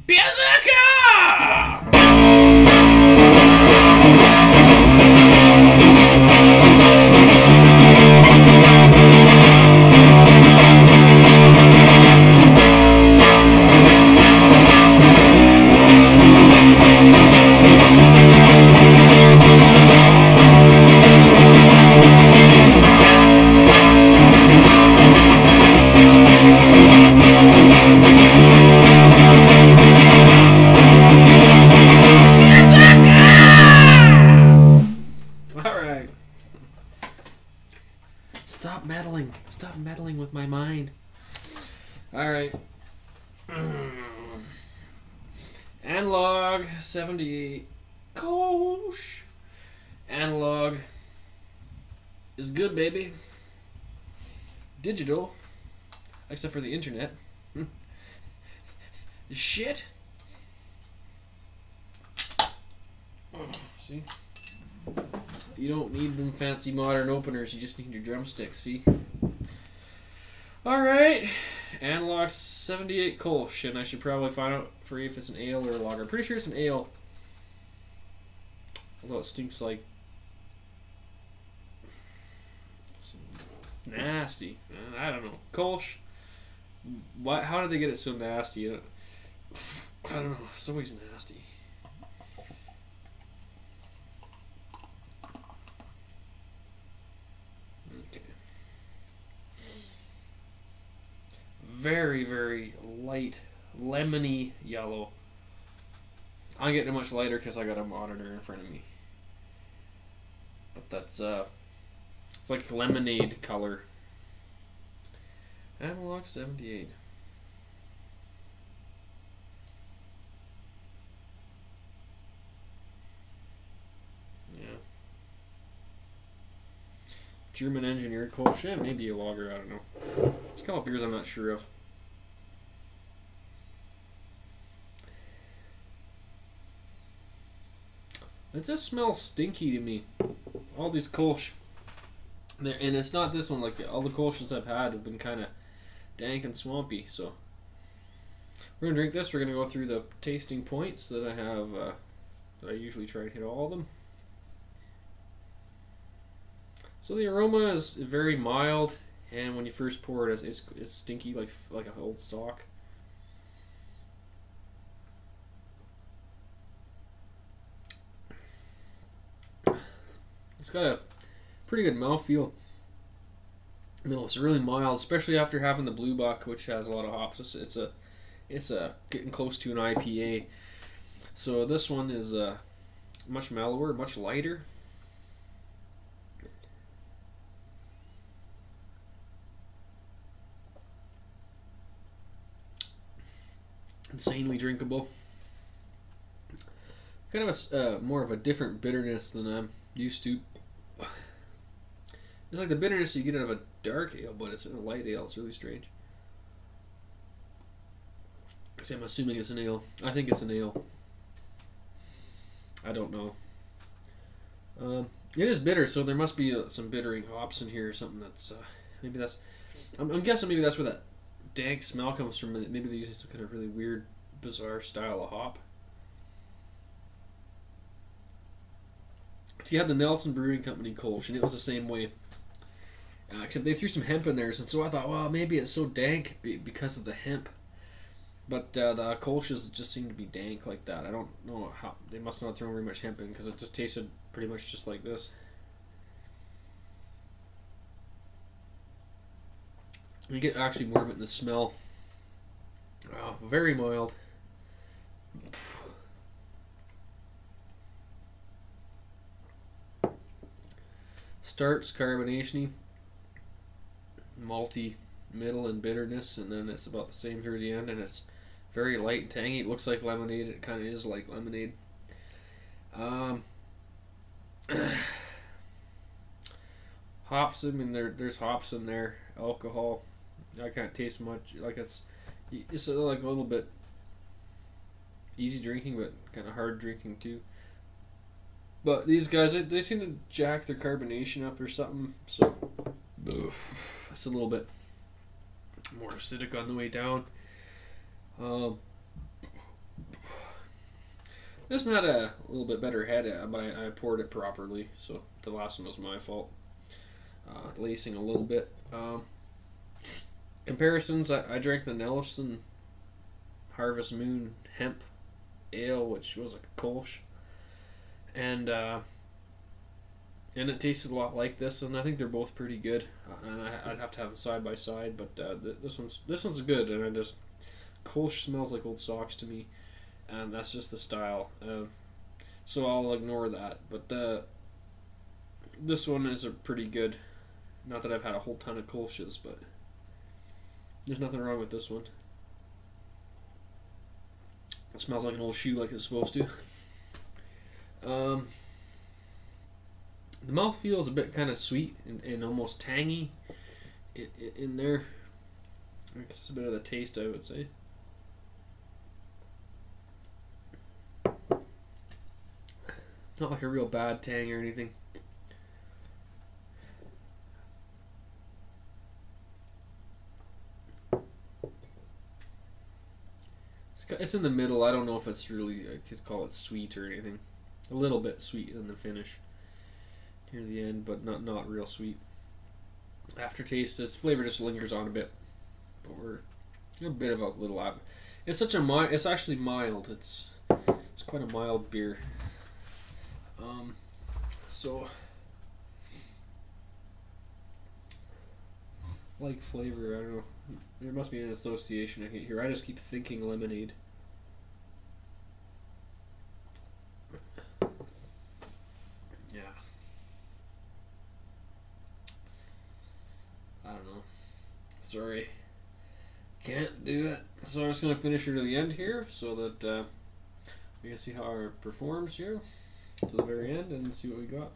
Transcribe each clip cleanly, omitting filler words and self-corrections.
Beerzerker! Stop meddling. Stop meddling with my mind. Alright. Analog 78. Kolsch. Analog is good, baby. Digital, except for the internet. Shit. See? You don't need them fancy modern openers, you just need your drumsticks, see? Alright, Analog 78 Kolsch, and I should probably find out for you if it's an ale or a lager. Pretty sure it's an ale. Although it stinks like... It's nasty. I don't know. Kolsch. Why, how did they get it so nasty? I don't know. It's always nasty. Very, very light, lemony yellow. I'm getting it much lighter because I got a monitor in front of me. But that's, it's like lemonade color. Analog 78. Yeah. German engineered Kolsch. Yeah, maybe a lager, I don't know. There's a couple of beers I'm not sure of. It just smells stinky to me. All these Kolsch. And it's not this one. Like all the Kolsch's I've had have been kind of dank and swampy. So we're going to drink this. We're going to go through the tasting points that I have. That I usually try to hit all of them. So the aroma is very mild. And when you first pour it, it's stinky like an old sock. It's got a pretty good mouthfeel. It's really mild, especially after having the Blue Buck, which has a lot of hops. It's getting close to an IPA. So this one is much mellower, much lighter. Insanely drinkable. Kind of a more of a different bitterness than I'm used to. It's like the bitterness you get out of a dark ale, but it's in a light ale. It's really strange. See, I'm assuming it's an ale. I think it's an ale. I don't know. It is bitter, so there must be some bittering hops in here or something. That's maybe that's. I'm guessing maybe that's where that dank smell comes from. Maybe they're using some kind of really weird, bizarre style of hop. You had the Nelson Brewing Company Kolsch, and it was the same way. Except they threw some hemp in there, and so I thought, well, maybe it's so dank because of the hemp. But the Kolsch's just seem to be dank like that. I don't know how. They must not have thrown very much hemp in, because it just tasted pretty much just like this. You get actually more of it in the smell. Oh, very mild. Starts carbonation-y, malty, middle, and bitterness, and then it's about the same here at the end, and it's very light and tangy. It looks like lemonade. It kind of is like lemonade. Hops. I mean, there's hops in there. Alcohol. I can't taste much. Like it's like a little bit easy drinking, but kind of hard drinking too. But these guys, they seem to jack their carbonation up or something, so it's a little bit more acidic on the way down. This one had a little bit better head, but I poured it properly, so the last one was my fault. Lacing a little bit. Comparisons, I drank the Nelson Harvest Moon Hemp Ale, which was like a Kolsch, and it tasted a lot like this, and I think they're both pretty good. And I'd have to have them side by side, but this one's good, and I just Kolsch smells like old socks to me, and that's just the style. So I'll ignore that. But this one is a pretty good. Not that I've had a whole ton of Kolsch's, but there's nothing wrong with this one. It smells like an old shoe, like it's supposed to. The mouthfeel is a bit kind of sweet and almost tangy in there. It's a bit of the taste, I would say. Not like a real bad tang or anything. It's in the middle. I don't know if it's really, I could call it sweet or anything. A little bit sweet in the finish near the end, but not real sweet. Aftertaste, this flavor just lingers on a bit, but we're a bit of a little. It's such a it's actually mild. It's quite a mild beer. So like flavor, I don't know. There must be an association I can hear. I just keep thinking lemonade. Yeah. I don't know. Sorry. Can't do it. So I'm just going to finish her to the end here so that we can see how it performs here to the very end and see what we got.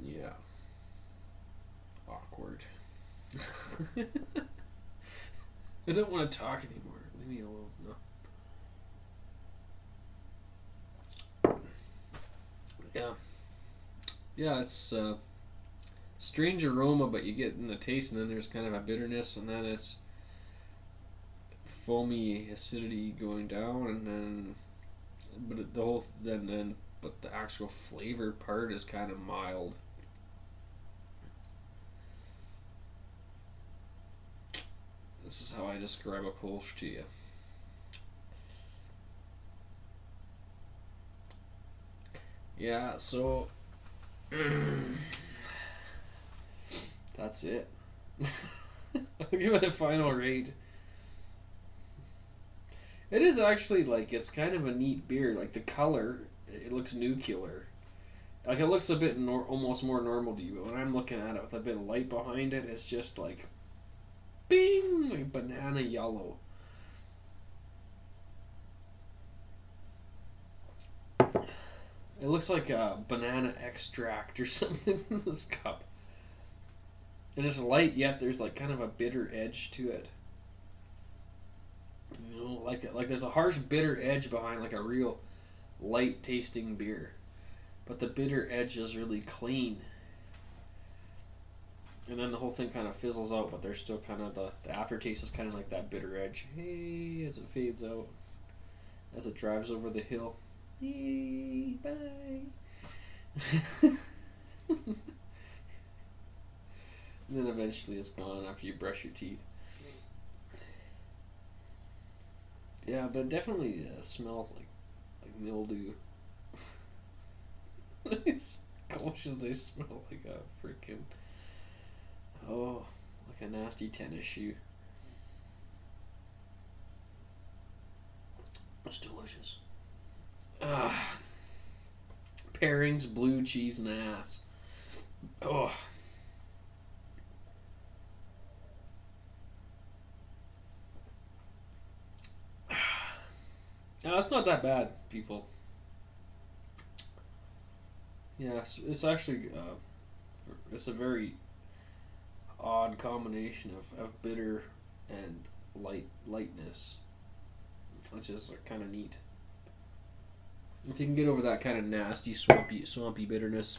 Yeah. Awkward. I don't want to talk anymore. Leave me alone. No. Yeah. Yeah, it's strange aroma, but you get in the taste, and then there's kind of a bitterness, and then it's foamy acidity going down, and then but the actual flavor part is kind of mild. This is how I describe a Kolsch to you. Yeah, so that's it. I'll give it a final rate. It is actually like, it's kind of a neat beer. Like the color, it looks nuclear. Like it looks a bit almost more normal to you, but when I'm looking at it with a bit of light behind it, it's just like bing, like banana yellow. It looks like a banana extract or something in this cup. And it's light, yet there's like kind of a bitter edge to it. You know, like there's a harsh bitter edge behind like a real light tasting beer. But the bitter edge is really clean. And then the whole thing kind of fizzles out, but there's still kind of the aftertaste is kind of like that bitter edge. Hey, as it fades out, as it drives over the hill. Yay, bye. And then eventually it's gone after you brush your teeth. Yeah, but it definitely smells like mildew. These Kolsch's, they smell like a freaking, like a nasty tennis shoe. It's delicious. Pairings, blue cheese, and ass. Oh. No, it's not that bad, people. Yeah, it's actually it's a very odd combination of bitter and lightness, which is kind of neat. If you can get over that kind of nasty, swampy bitterness,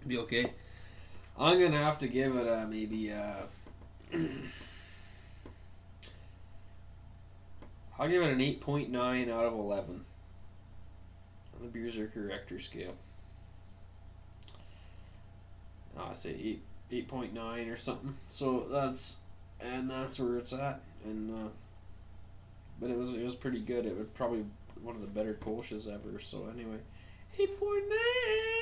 be okay. I'm gonna have to give it maybe I'll give it an 8.9 out of 11 on the Beerzerker Rector scale. I say 8.9 or something. So that's where it's at. And but it was pretty good. It was probably one of the better Kolsch's ever. So anyway, 8.9.